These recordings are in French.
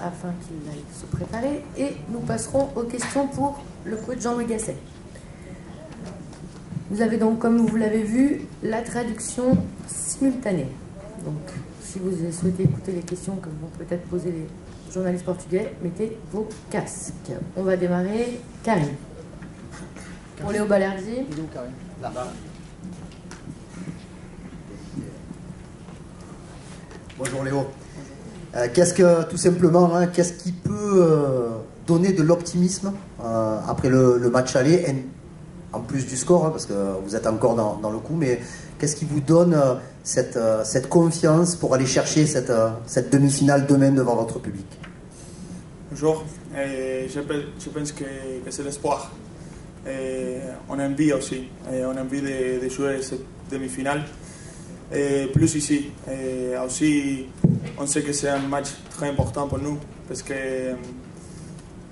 afin qu'il aille se préparer. Et nous passerons aux questions pour le coach Jean-Louis Gasset. Vous avez donc, comme vous l'avez vu, la traduction simultanée. Donc, si vous souhaitez écouter les questions que vont peut-être poser les journalistes portugais, mettez vos casques. On va démarrer. Karim. Pour Léo Balerdi. Là. Bonjour Léo. Tout simplement, qu'est-ce qui peut donner de l'optimisme après le match aller, en plus du score, parce que vous êtes encore dans le coup, mais qu'est-ce qui vous donne cette confiance pour aller chercher cette demi-finale demain devant votre public? Bonjour, je pense que c'est l'espoir. On a envie aussi, on a envie de jouer cette demi-finale. Plus ici. Aussi, on sait que c'est un match très important pour nous parce que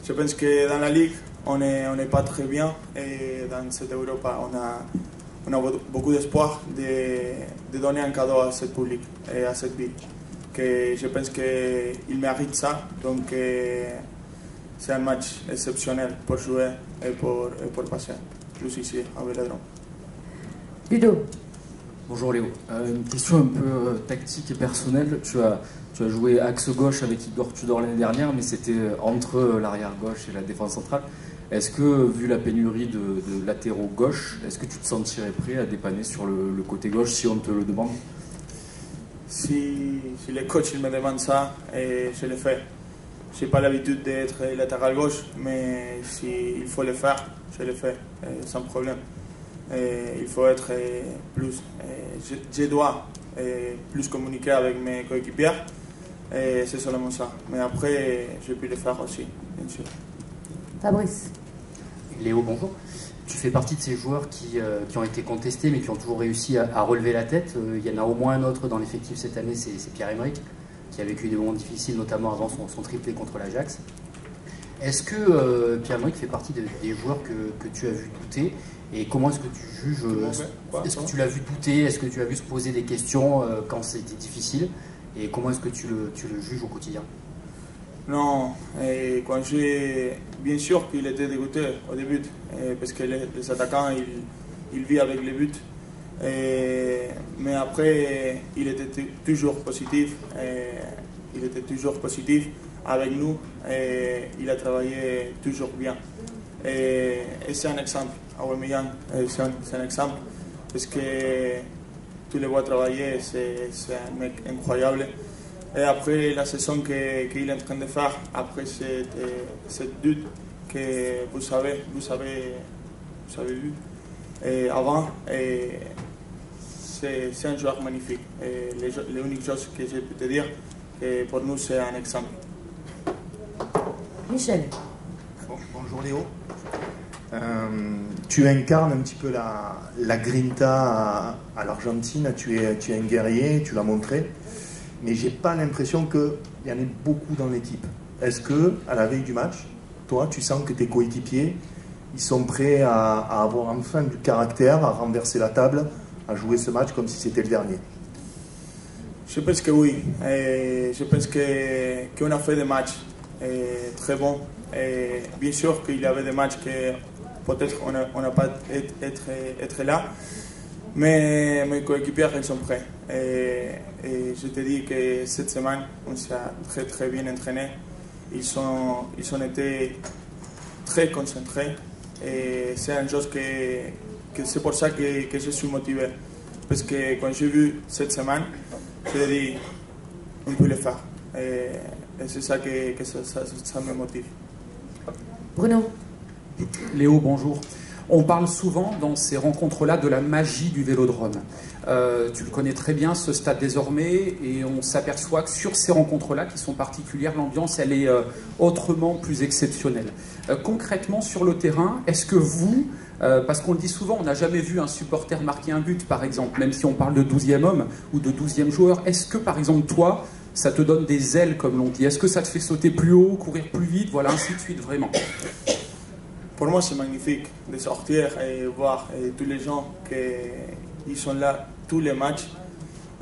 je pense que dans la Ligue, on n'est pas très bien et dans cette Europe, on a beaucoup d'espoir de donner un cadeau à ce public et à cette ville. Que je pense qu'il mérite ça. Donc, c'est un match exceptionnel pour jouer et pour passer. Plus ici, à Vélodrome. Ludo. Bonjour Léo. Une question un peu tactique et personnelle. Tu as joué axe gauche avec Igor Tudor l'année dernière, mais c'était entre l'arrière gauche et la défense centrale. Est-ce que, vu la pénurie de latéraux gauche, est-ce que tu te sentirais prêt à dépanner sur le côté gauche si on te le demande? Si le coach me demande ça, je le fais. Je n'ai pas l'habitude d'être latéral gauche, mais s'il faut le faire, je le fais sans problème. Il faut être plus. Je dois plus communiquer avec mes coéquipiers. C'est seulement ça. Mais après, je peux le faire aussi, bien sûr. Fabrice. Léo, bonjour. Tu fais partie de ces joueurs qui ont été contestés, mais qui ont toujours réussi à relever la tête. Il y en a au moins un autre dans l'effectif cette année, c'est Pierre-Emerick, qui a vécu des moments difficiles, notamment avant son triplé contre l'Ajax. Est-ce que Pierre-Emerick fait partie des joueurs que tu as vu douter? Et comment est-ce que tu juges? Est-ce que tu l'as vu douter? Est-ce que tu l'as vu se poser des questions quand c'était difficile? Et comment est-ce que tu le juges au quotidien? Non, bien sûr qu'il était dégoûté au début, parce que les attaquants, ils vivent avec les buts. Mais après, il était toujours positif. Il était toujours positif avec nous. Et il a travaillé toujours bien. Et c'est un exemple. Aubameyang, c'est un exemple. Parce que tu le vois travailler, c'est un mec incroyable. Et après la saison qu'il est en train de faire, après cette lutte que vous avez vu avant, c'est un joueur magnifique. L'unique chose que je peux te dire, que pour nous c'est un exemple. Michel. Bonjour Léo. Tu incarnes un petit peu la grinta à l'Argentine, tu es un guerrier, tu l'as montré, mais j'ai pas l'impression qu'il y en ait beaucoup dans l'équipe. Est-ce que, à la veille du match, toi, tu sens que tes coéquipiers, ils sont prêts à avoir enfin du caractère, à renverser la table, à jouer ce match comme si c'était le dernier? Je pense que oui. Je pense qu'on a fait des matchs très bons. Et bien sûr qu'il y avait des matchs que peut-être on n'a pas été là, mais mes coéquipiers ils sont prêts. Et je te dis que cette semaine, on s'est très très bien entraîné. Ils ont été très concentrés. Et c'est une chose que c'est pour ça que je suis motivé. Parce que quand j'ai vu cette semaine, je me dis, on peut le faire. Et c'est ça que ça me motive. Bruno. Léo, bonjour. On parle souvent dans ces rencontres-là de la magie du Vélodrome. Tu le connais très bien, ce stade désormais, et on s'aperçoit que sur ces rencontres-là, qui sont particulières, l'ambiance, elle est autrement plus exceptionnelle. Concrètement, sur le terrain, est-ce que vous, parce qu'on le dit souvent, on n'a jamais vu un supporter marquer un but, par exemple, même si on parle de 12e homme ou de 12e joueur, est-ce que, par exemple, toi, ça te donne des ailes, comme l'on dit? Est-ce que ça te fait sauter plus haut, courir plus vite, voilà, ainsi de suite, vraiment? Pour moi, c'est magnifique de sortir et voir tous les gens qui sont là, tous les matchs.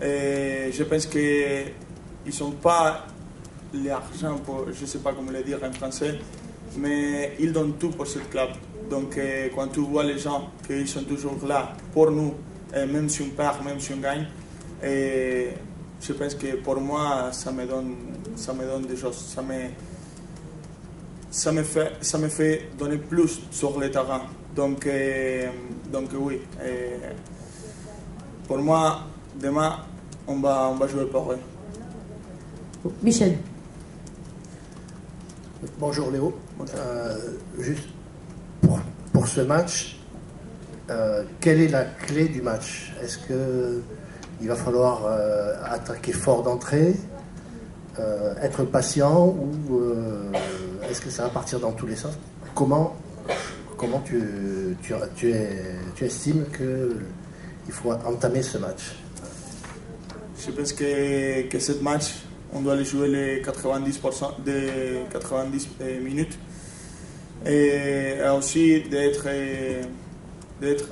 Et je pense qu'ils ne sont pas l'argent, je ne sais pas comment le dire en français, mais ils donnent tout pour ce club. Donc quand tu vois les gens qu'ils sont toujours là pour nous, même si on perd, même si on gagne, et je pense que pour moi, ça me donne des choses. Ça me fait donner plus sur le terrain. Donc oui, pour moi, demain, on va jouer pour eux. Michel. Bonjour Léo. Bonjour. Juste pour ce match, quelle est la clé du match? Est-ce qu'il va falloir attaquer fort d'entrée, être patient, ou est-ce que ça va partir dans tous les sens? Comment tu estimes qu'il faut entamer ce match? Je pense que ce match, on doit le jouer les 90% des 90 minutes. Et aussi d'être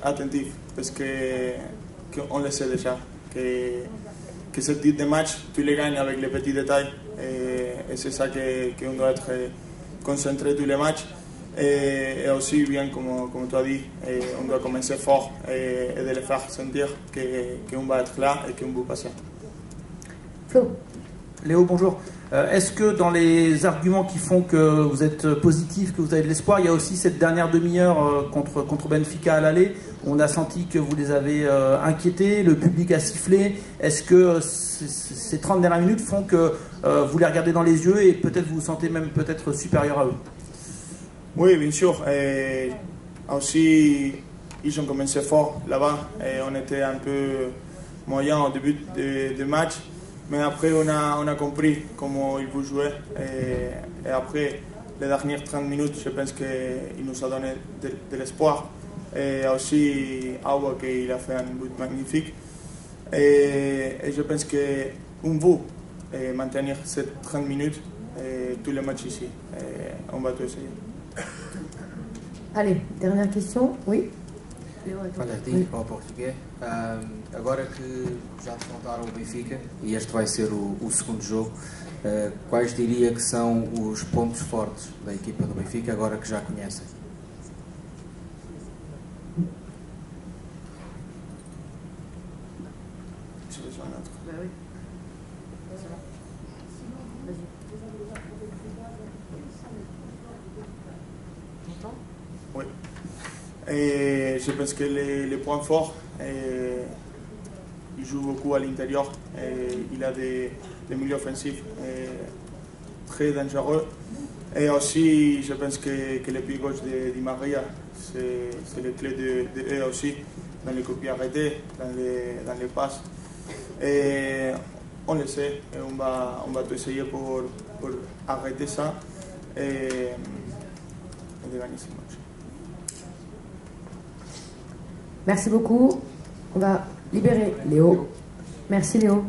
attentif, parce qu'on le sait déjà, que ce type de match, tu les gagnes avec les petits détails. Et c'est ça qu'on doit être concentré tous les matchs. Et aussi, bien comme tu as dit, on doit commencer fort et de les faire sentir qu'on va être là et qu'on va passer. Flo. Léo, bonjour. Est-ce que dans les arguments qui font que vous êtes positif, que vous avez de l'espoir, il y a aussi cette dernière demi-heure contre Benfica à l'aller, on a senti que vous les avez inquiétés, le public a sifflé. Est-ce que ces 30 dernières minutes font que vous les regardez dans les yeux et peut-être vous vous sentez même peut-être supérieur à eux? Oui, bien sûr. Et aussi, ils ont commencé fort là-bas et on était un peu moyen au début du match. Mais après, on a compris comment il veut jouer. Et après, les dernières 30 minutes, je pense qu'il nous a donné de l'espoir. Et aussi, Awa, qui a fait un but magnifique. Et je pense qu'on veut maintenir ces 30 minutes tous les matchs ici. Et on va tout essayer. Allez, dernière question. Oui. Valentim, para o português. Agora que já defrontaram o Benfica e este vai ser o segundo jogo, quais diria que são os pontos fortes da equipa do Benfica agora que já conhecem? Oui. Et je pense que les points forts, il joue beaucoup à l'intérieur. Il a des milieux offensifs très dangereux. Et aussi, je pense que le pied gauche de Di Maria, c'est le clé de eux aussi, dans les copies arrêtées, dans les passes. Et on le sait, et on va tout essayer pour arrêter ça et de gagner ce match. Merci beaucoup. On va libérer Léo. Merci Léo.